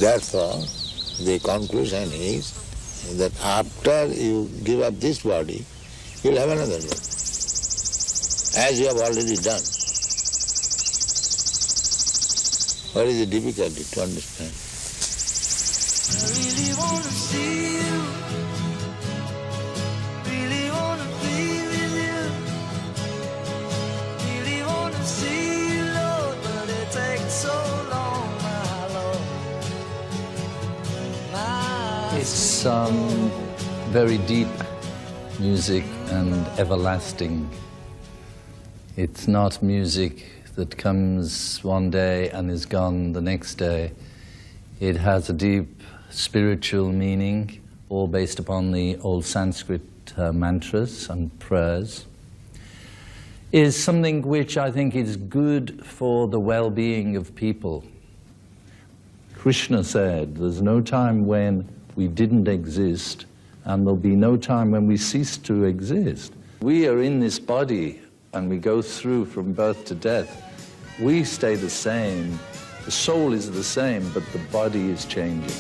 Therefore, the conclusion is that after you give up this body, you'll have another body, as you have already done. What is the difficulty to understand? I really want to see you, really want to be with you, really want to see you, Lord, but it takes so long, my Lord. It's very deep music and everlasting. It's not music that comes one day and is gone the next day. It has a deep spiritual meaning, all based upon the old Sanskrit mantras and prayers. Is something which I think is good for the well-being of people. Krishna said, there's no time when we didn't exist, and there'll be no time when we cease to exist. We are in this body, and we go through from birth to death. We stay the same. The soul is the same, but the body is changing.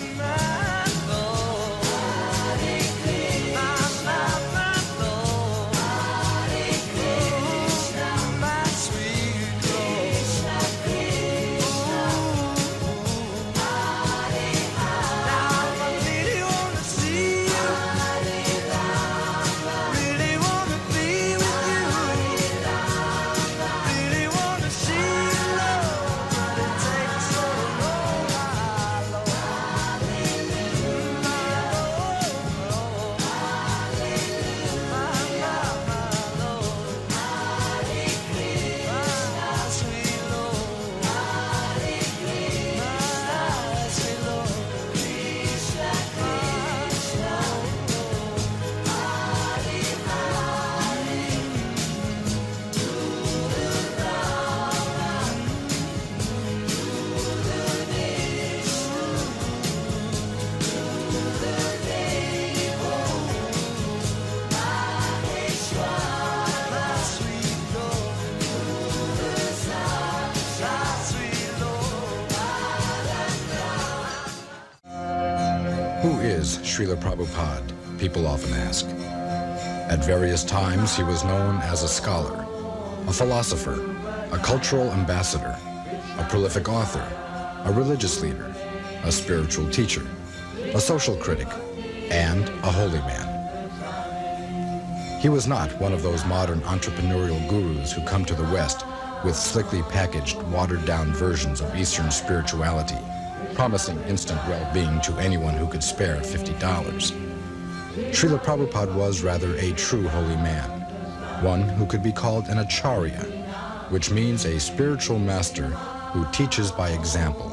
Who is Srila Prabhupada? People often ask. At various times, he was known as a scholar, a philosopher, a cultural ambassador, a prolific author, a religious leader, a spiritual teacher, a social critic, and a holy man. He was not one of those modern entrepreneurial gurus who come to the West with slickly packaged, watered-down versions of Eastern spirituality, promising instant well-being to anyone who could spare $50. Srila Prabhupada was rather a true holy man, one who could be called an acharya, which means a spiritual master who teaches by example.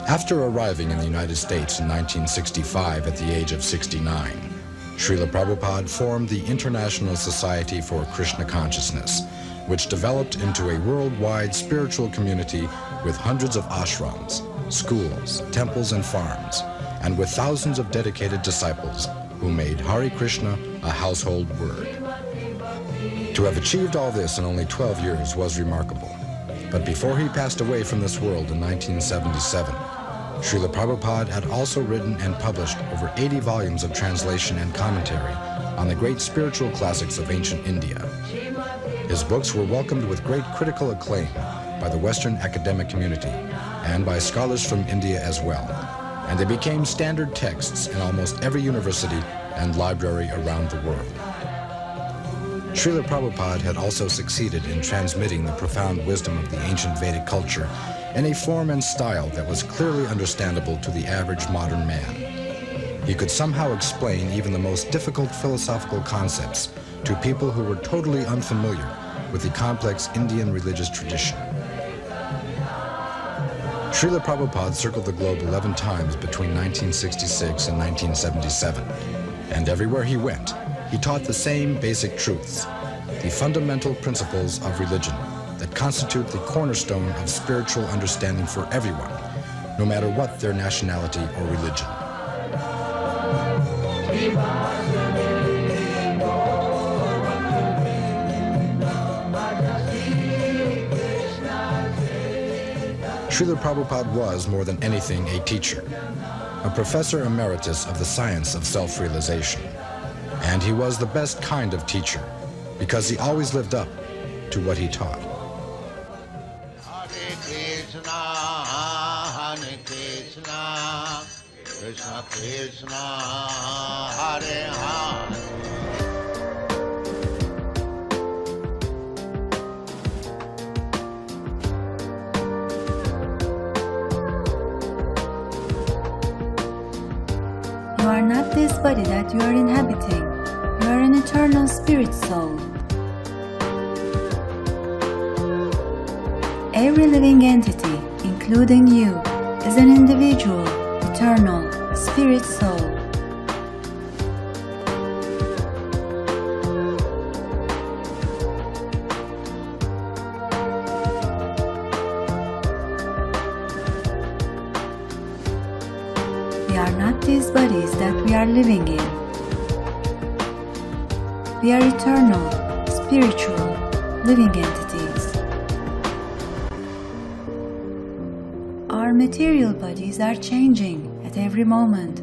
After arriving in the United States in 1965 at the age of 69, Srila Prabhupada formed the International Society for Krishna Consciousness, which developed into a worldwide spiritual community with hundreds of ashrams, schools, temples, and farms, and with thousands of dedicated disciples who made Hare Krishna a household word. To have achieved all this in only 12 years was remarkable. But before he passed away from this world in 1977, Srila Prabhupada had also written and published over 80 volumes of translation and commentary on the great spiritual classics of ancient India. His books were welcomed with great critical acclaim by the Western academic community and by scholars from India as well, and they became standard texts in almost every university and library around the world. Srila Prabhupada had also succeeded in transmitting the profound wisdom of the ancient Vedic culture in a form and style that was clearly understandable to the average modern man. He could somehow explain even the most difficult philosophical concepts to people who were totally unfamiliar with the complex Indian religious tradition. Srila Prabhupada circled the globe 11 times between 1966 and 1977, and everywhere he went, he taught the same basic truths, the fundamental principles of religion that constitute the cornerstone of spiritual understanding for everyone, no matter what their nationality or religion. Srila Prabhupada was, more than anything, a teacher, a professor emeritus of the science of self-realization. And he was the best kind of teacher because he always lived up to what he taught. Hare Krishna, Hare Krishna, Krishna Krishna, Hare Hare. You are not this body that you are inhabiting. You are an eternal spirit soul. Every living entity, including you, is an individual, eternal, spirit soul. We are not these bodies that we are living in. We are eternal, spiritual, living entities. Our material bodies are changing at every moment,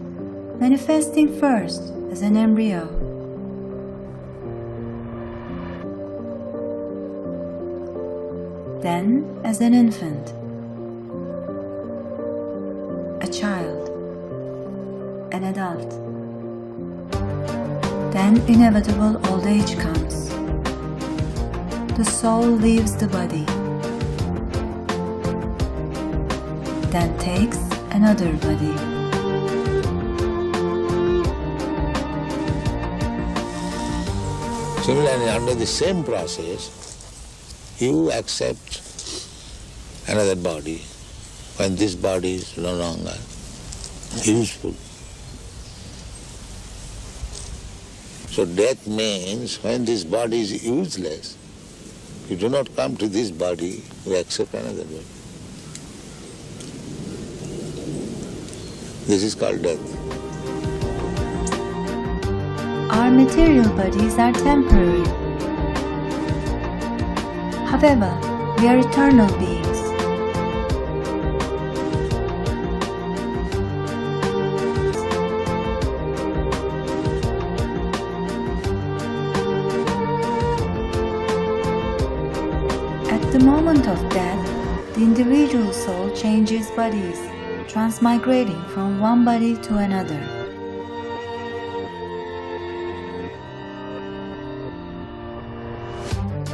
manifesting first as an embryo. Then as an infant, a child, an adult. Then inevitable old age comes. The soul leaves the body, then takes another body. Similarly, under the same process, you accept another body when this body is no longer useful. So death means when this body is useless, you do not come to this body, you accept another body. This is called death. Our material bodies are temporary. However, we are eternal beings. At the moment of death, the individual soul changes bodies, transmigrating from one body to another.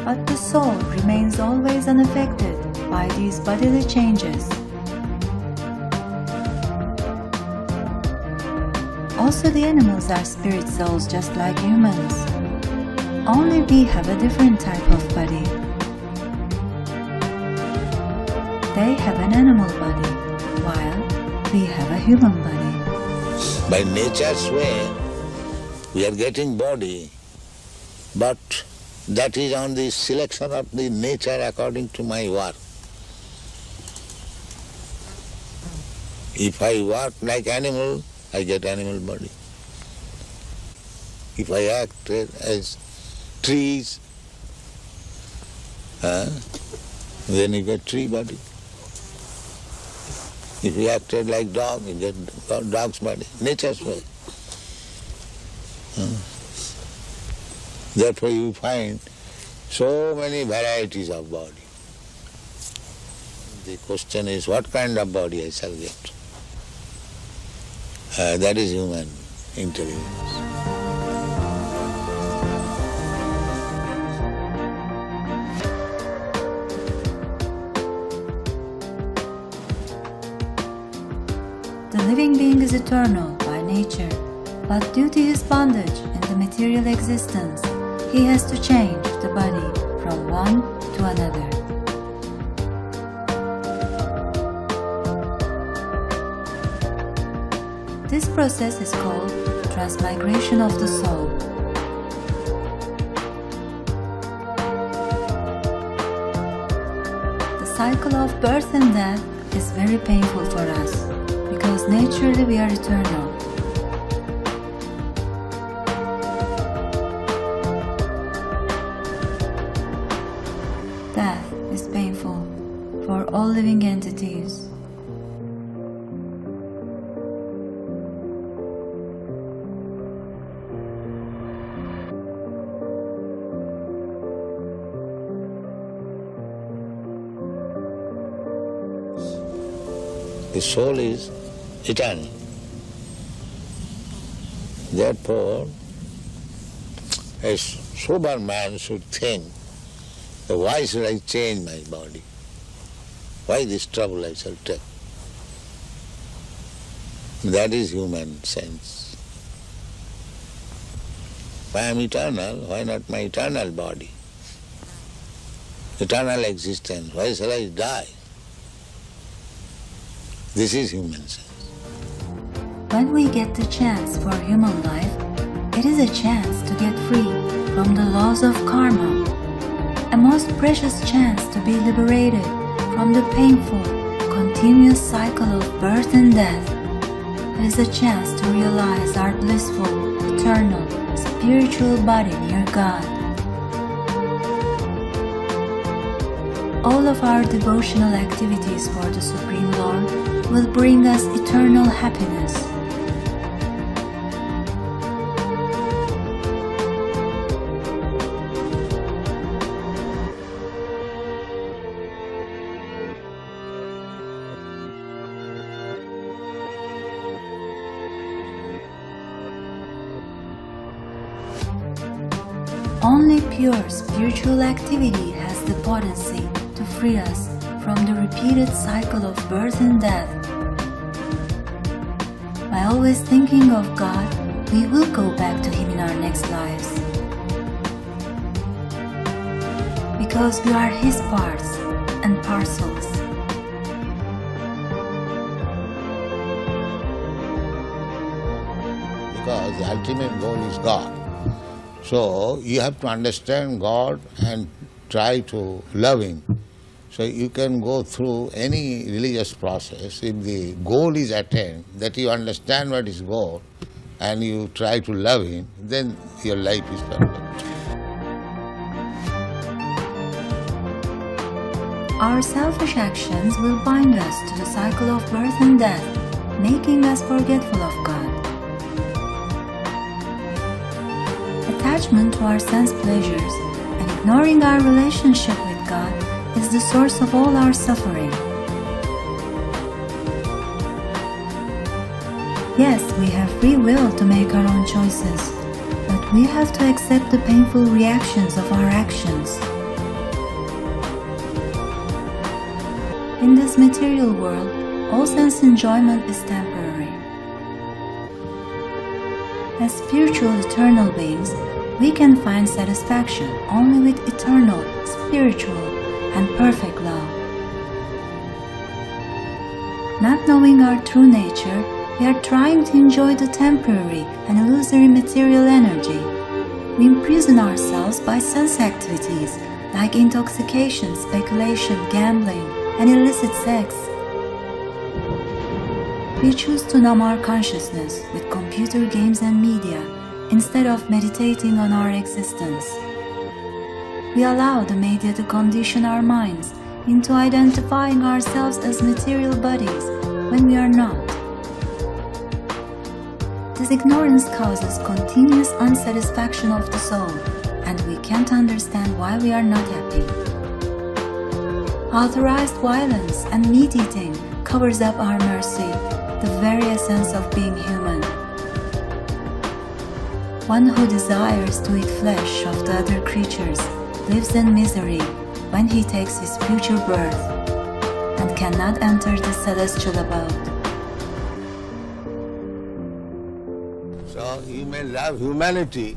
But the soul remains always unaffected by these bodily changes. Also, the animals are spirit souls just like humans. Only we have a different type of body. They have an animal body, while we have a human body. By nature's way, we are getting body, but that is on the selection of the nature according to my work. If I work like animal, I get animal body. If I act as trees, then you get tree body. If you acted like dog, you get dog's body, nature's way. Therefore you find so many varieties of body. The question is, what kind of body I shall get? That is human intelligence. The living being is eternal by nature, but due to his bondage in the material existence, he has to change the body from one to another. This process is called transmigration of the soul. The cycle of birth and death is very painful for us, because naturally we are eternal. Death is painful for all living entities. The soul is eternal. Therefore, a sober man should think, why should I change my body? Why this trouble I shall take? That is human sense. If I am eternal, why not my eternal body? Eternal existence, why shall I die? This is human sense. When we get the chance for human life, it is a chance to get free from the laws of karma, a most precious chance to be liberated from the painful, continuous cycle of birth and death. It is a chance to realize our blissful, eternal, spiritual body near God. All of our devotional activities for the Supreme Lord will bring us eternal happiness. Only pure spiritual activity has the potency to free us from the repeated cycle of birth and death. By always thinking of God, we will go back to Him in our next lives. Because we are His parts and parcels. Because the ultimate goal is God. So you have to understand God and try to love Him. So you can go through any religious process. If the goal is attained, that you understand what is goal, and you try to love Him, then your life is perfect. Our selfish actions will bind us to the cycle of birth and death, making us forgetful of God. Attachment to our sense pleasures and ignoring our relationship with God is the source of all our suffering. Yes, we have free will to make our own choices, but we have to accept the painful reactions of our actions. In this material world, all sense enjoyment is temporary. As spiritual eternal beings, we can find satisfaction only with eternal, spiritual, and perfect love. Not knowing our true nature, we are trying to enjoy the temporary and illusory material energy. We imprison ourselves by sense activities like intoxication, speculation, gambling, and illicit sex. We choose to numb our consciousness with computer games and media instead of meditating on our existence. We allow the media to condition our minds into identifying ourselves as material bodies when we are not. This ignorance causes continuous unsatisfaction of the soul, and we can't understand why we are not happy. Authorized violence and meat-eating covers up our mercy, the very essence of being human. One who desires to eat flesh of the other creatures lives in misery when he takes his future birth and cannot enter the celestial abode. So you may love humanity,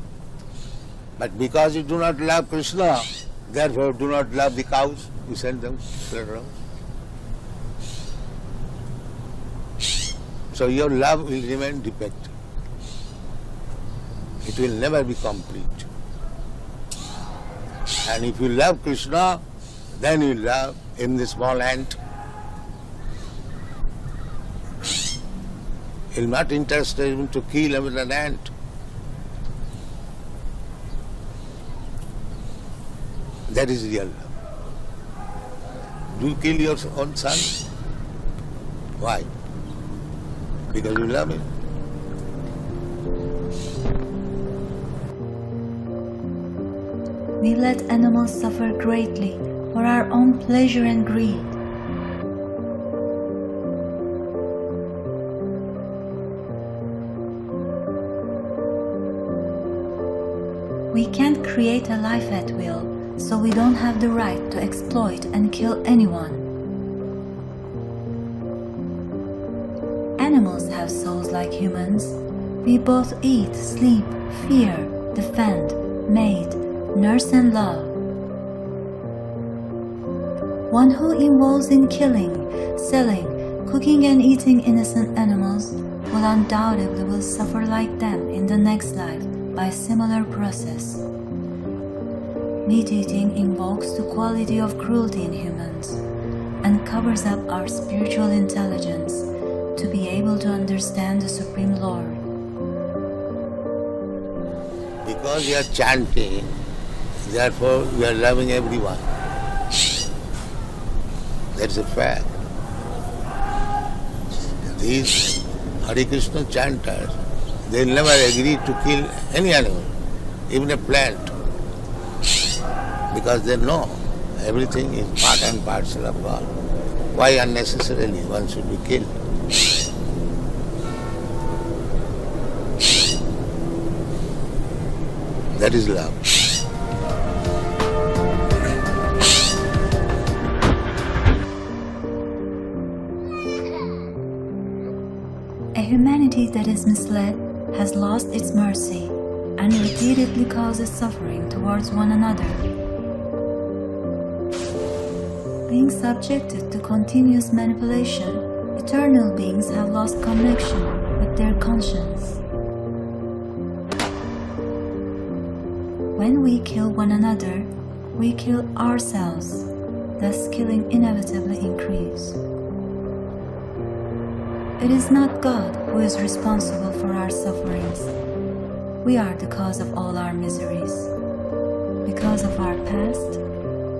but because you do not love Krishna, therefore do not love the cows, you send them slaughter house. So your love will remain defective. It will never be complete. And if you love Krishna, then you love him, the small ant. You're not interested in to kill him with an ant. That is real love. Do you kill your own son? Why? Because you love him. We let animals suffer greatly for our own pleasure and greed. We can't create a life at will, so we don't have the right to exploit and kill anyone. Animals have souls like humans. We both eat, sleep, fear, defend, mate, nurse and love. One who involves in killing, selling, cooking and eating innocent animals will undoubtedly suffer like them in the next life by a similar process. Meat eating invokes the quality of cruelty in humans and covers up our spiritual intelligence to be able to understand the Supreme Lord. Because you are chanting, therefore you are loving everyone. That's a fact. These Hare Krishna chanters, they never agree to kill any animal, even a plant, because they know everything is part and parcel of God. Why unnecessarily one should be killed? That is love. A humanity that is misled has lost its mercy and repeatedly causes suffering towards one another. Being subjected to continuous manipulation, eternal beings have lost connection with their conscience. When we kill one another, we kill ourselves, thus killing inevitably increase. It is not God who is responsible for our sufferings. We are the cause of all our miseries, because of our past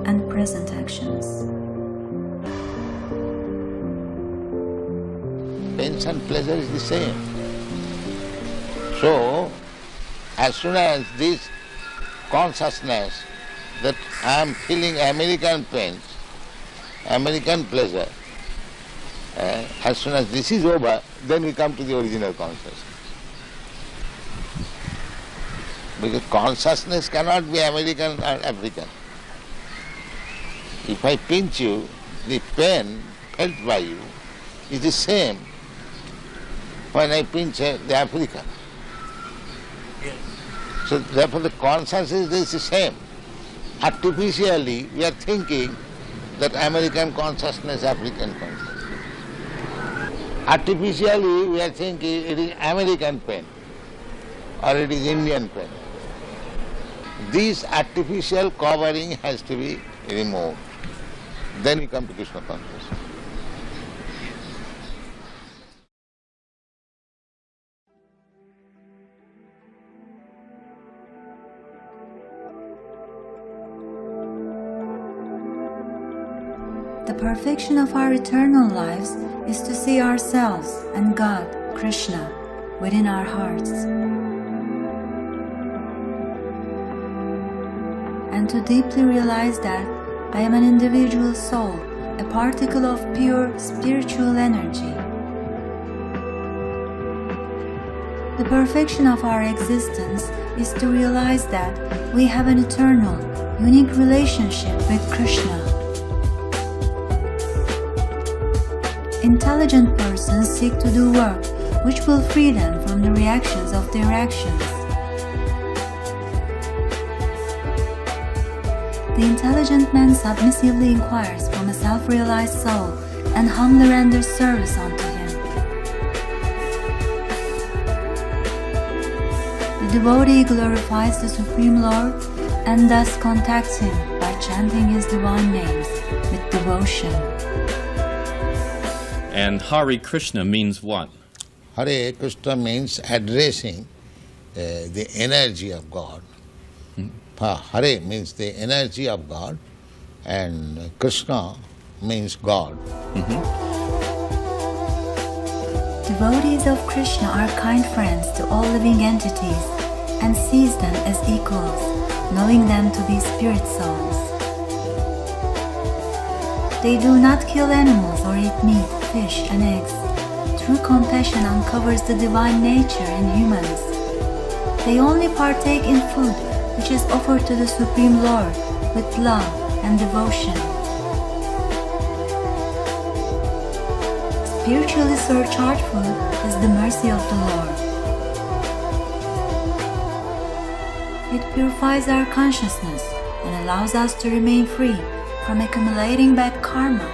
and present actions. Pain and pleasure is the same. So, as soon as this consciousness that I am feeling American pain, American pleasure, as soon as this is over, then we come to the original consciousness. Because consciousness cannot be American or African. If I pinch you, the pain felt by you is the same when I pinch the African. So therefore the consciousness is the same. Artificially we are thinking that American consciousness, African consciousness. Artificially we are thinking it is American pain or it is Indian pain. This artificial covering has to be removed. Then we come to Krishna consciousness. The perfection of our eternal lives is to see ourselves and God, Krishna, within our hearts, and to deeply realize that I am an individual soul, a particle of pure spiritual energy. The perfection of our existence is to realize that we have an eternal, unique relationship with Krishna. Intelligent persons seek to do work which will free them from the reactions of their actions. The intelligent man submissively inquires from a self-realized soul and humbly renders service unto him. The devotee glorifies the Supreme Lord and thus contacts him by chanting his divine names with devotion. And Hare Krishna means what? Hare Krishna means addressing the energy of God. Hare means the energy of God, and Krishna means God. Devotees of Krishna are kind friends to all living entities and sees them as equals, knowing them to be spirit souls. They do not kill animals or eat meat, fish, and eggs. True compassion uncovers the divine nature in humans. They only partake in food which is offered to the Supreme Lord with love and devotion. Spiritually surcharged food is the mercy of the Lord. It purifies our consciousness and allows us to remain free from accumulating bad karma.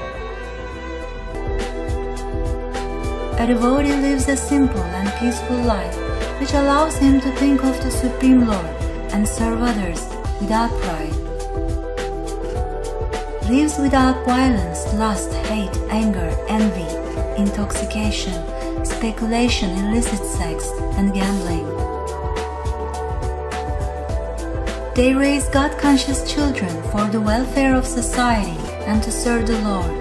A devotee lives a simple and peaceful life, which allows him to think of the Supreme Lord and serve others without pride. Lives without violence, lust, hate, anger, envy, intoxication, speculation, illicit sex, and gambling. They raise God-conscious children for the welfare of society and to serve the Lord.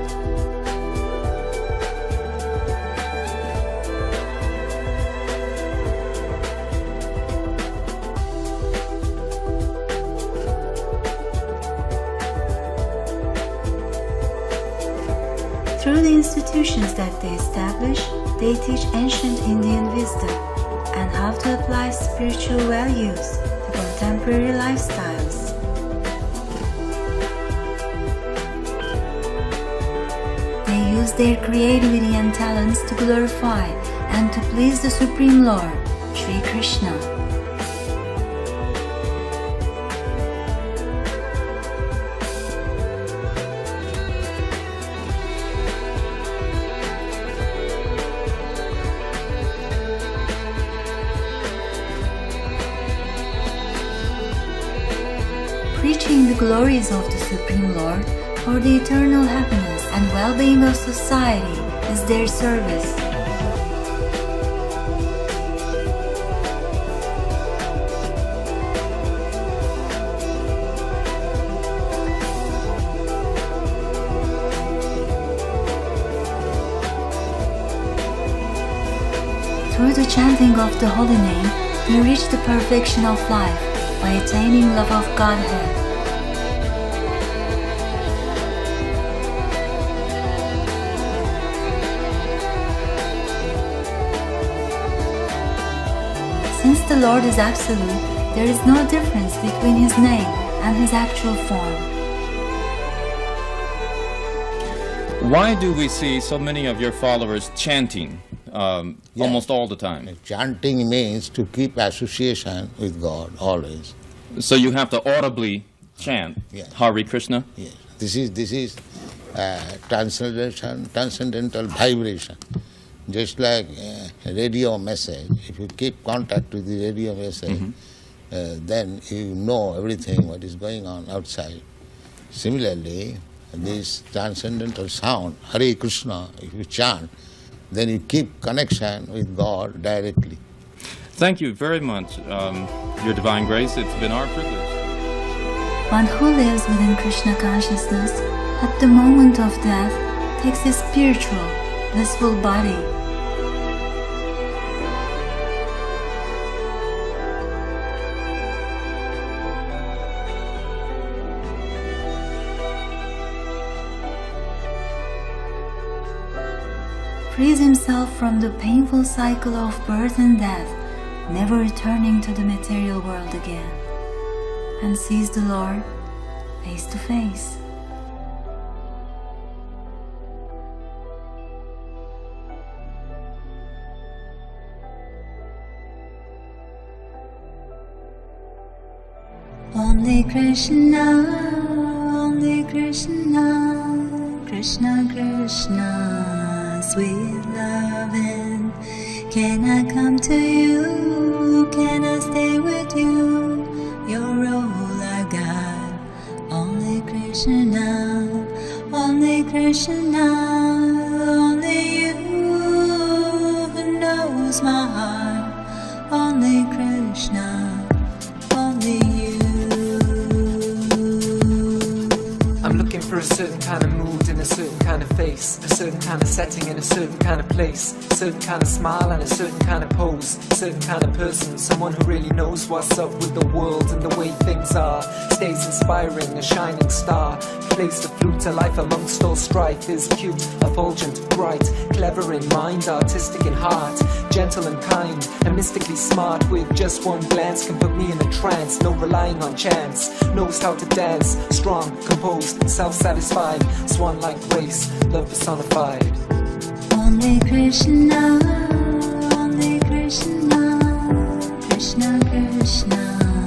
Through the institutions that they establish, they teach ancient Indian wisdom and how to apply spiritual values to contemporary lifestyles. They use their creativity and talents to glorify and to please the Supreme Lord, Sri Krishna. Preaching the glories of the Supreme Lord for the eternal happiness and well-being of society is their service. Through the chanting of the holy name, we reach the perfection of life by attaining love of Godhead. Since the Lord is absolute, there is no difference between His name and His actual form. Why do we see so many of your followers chanting almost all the time? Chanting means to keep association with God always. So you have to audibly chant Hare Krishna? Yes. This is transcendental vibration. Just like a radio message, if you keep contact with the radio message, then you know everything what is going on outside. Similarly, this transcendental sound, Hare Krishna, if you chant, then you keep connection with God directly. Thank you very much, Your Divine Grace. It's been our privilege. One who lives within Krishna consciousness at the moment of death takes a spiritual, blissful body. Frees himself from the painful cycle of birth and death, never returning to the material world again, and sees the Lord face to face. Only Krishna, Krishna Krishna, sweet loving. Can I come to you? Can I stay with you? You're all I got. Only Krishna, only Krishna, only you who knows my heart. Only Krishna, only you. I'm looking for a certain kind of mood in in a certain kind of face, a certain kind of setting in a certain kind of place, a certain kind of smile and a certain kind of pose, a certain kind of person, someone who really knows what's up with the world and the way things are, stays inspiring, a shining star, plays the flute to life amongst all strife, is cute, effulgent, bright, clever in mind, artistic in heart, gentle and kind, and mystically smart, with just one glance can put me in a trance, no relying on chance, knows how to dance, strong, composed, self-satisfied, swan-like grace, love personified. Only Krishna, Krishna Krishna.